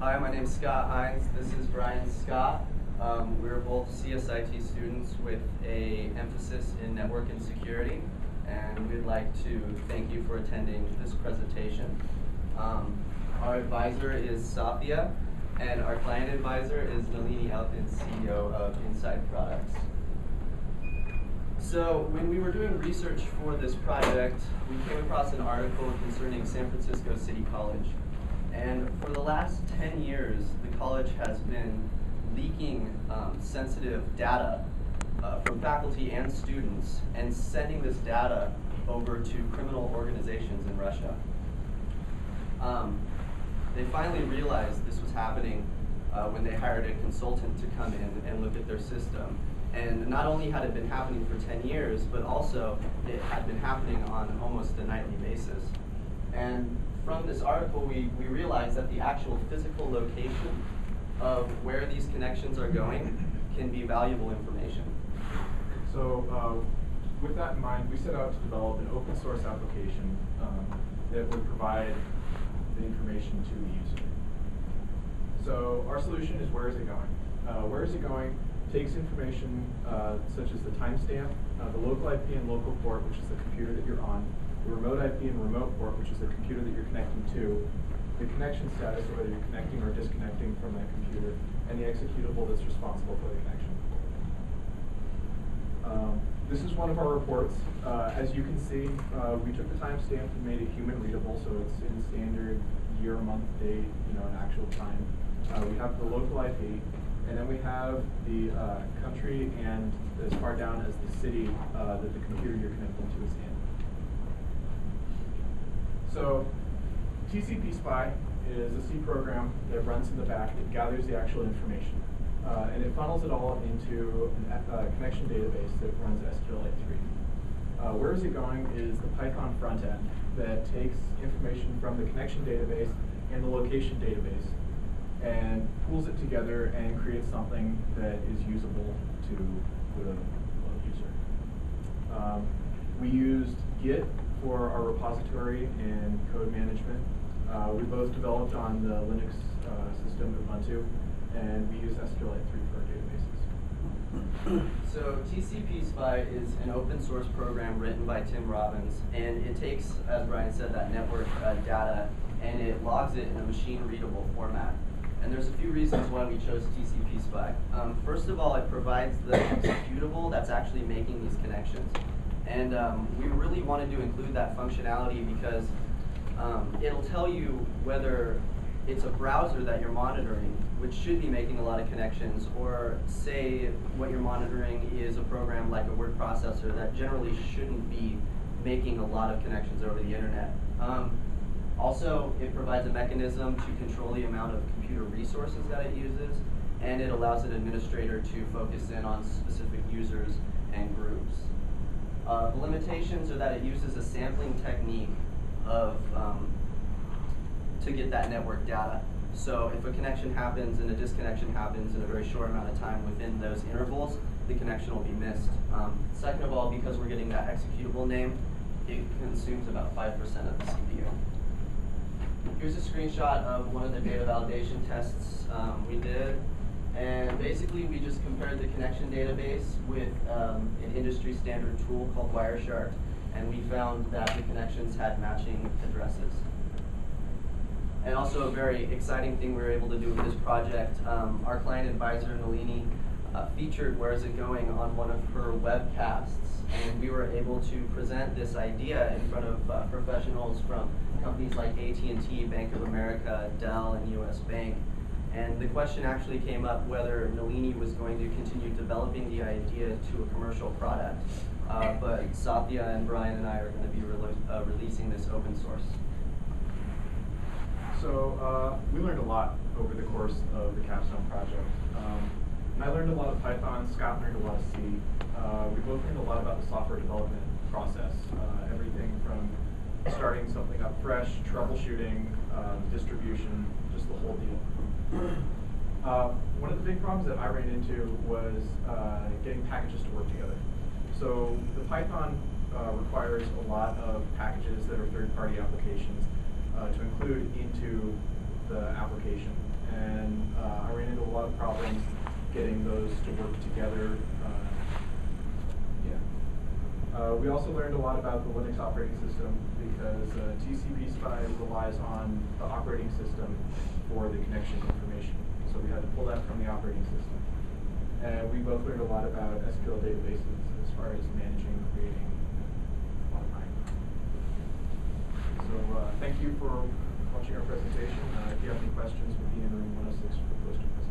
Hi, my name is Scott Heinz. This is Brian Scott. We're both CSIT students with an emphasis in network and security, and we'd like to thank you for attending this presentation. Our advisor is Safia, and our client advisor is Nalini Elkin, CEO of Inside Products. So when we were doing research for this project, we came across an article concerning San Francisco City College. And for the last 10 years, the college has been leaking sensitive data from faculty and students and sending this data over to criminal organizations in Russia. They finally realized this was happening when they hired a consultant to come in and look at their system. And not only had it been happening for 10 years, but also it had been happening on almost a nightly basis. And from this article, we realized that the actual physical location of where these connections are going can be valuable information. So with that in mind, we set out to develop an open source application that would provide the information to the user. So our solution is where is it going? Where is it going takes information such as the timestamp, the local IP and local port, which is the computer that you're on, the remote IP and remote port, which is the computer that you're connecting to, the connection status, or whether you're connecting or disconnecting from that computer, and the executable that's responsible for the connection. This is one of our reports. As you can see, we took the timestamp and made it human readable, so it's in standard year, month, date, and actual time. We have the local IP, and then we have the country and as far down as the city that the computer you're connecting to is in. So TCP Spy is a C program that runs in the back that gathers the actual information. And it funnels it all into a connection database that runs SQLite3. Where is it going is the Python front end that takes information from the connection database and the location database and pulls it together and creates something that is usable to the user. We used Git for our repository and code management. We both developed on the Linux system Ubuntu, and we use SQLite3 for our databases. So TCP Spy is an open source program written by Tim Robbins, and it takes, as Brian said, that network data and it logs it in a machine readable format. And there's a few reasons why we chose TCP Spy. First of all, it provides the executable that's actually making these connections. And we really wanted to include that functionality because it'll tell you whether it's a browser that you're monitoring, which should be making a lot of connections, or say what you're monitoring is a program like a word processor that generally shouldn't be making a lot of connections over the internet. Also, it provides a mechanism to control the amount of computer resources that it uses, and it allows an administrator to focus in on specific users and groups. The limitations are that it uses a sampling technique to get that network data. So if a connection happens and a disconnection happens in a very short amount of time within those intervals, the connection will be missed. Second of all, because we're getting that executable name, it consumes about 5% of the CPU. Here's a screenshot of one of the data validation tests we did. And basically, we just compared the connection database with an industry standard tool called Wireshark, and we found that the connections had matching addresses. And also a very exciting thing we were able to do with this project, our client advisor, Nalini, featured Where Is It Going on one of her webcasts, and we were able to present this idea in front of professionals from companies like AT&T, Bank of America, Dell, and US Bank. And the question actually came up whether Nalini was going to continue developing the idea to a commercial product. But Safia and Brian and I are going to be releasing this open source. So we learned a lot over the course of the Capstone project. And I learned a lot of Python, Scott learned a lot of C. We both learned a lot about the software development process. Everything from starting something up fresh, troubleshooting, distribution, just the whole deal. One of the big problems that I ran into was getting packages to work together. So the Python requires a lot of packages that are third-party applications to include into the application. getting those to work together. We also learned a lot about the Linux operating system because TCP SPI relies on the operating system for the connection information. So we had to pull that from the operating system. And we both learned a lot about SQL databases as far as managing, creating, modifying. So thank you for watching our presentation. If you have any questions, we'll be in room 106 for the poster presentation.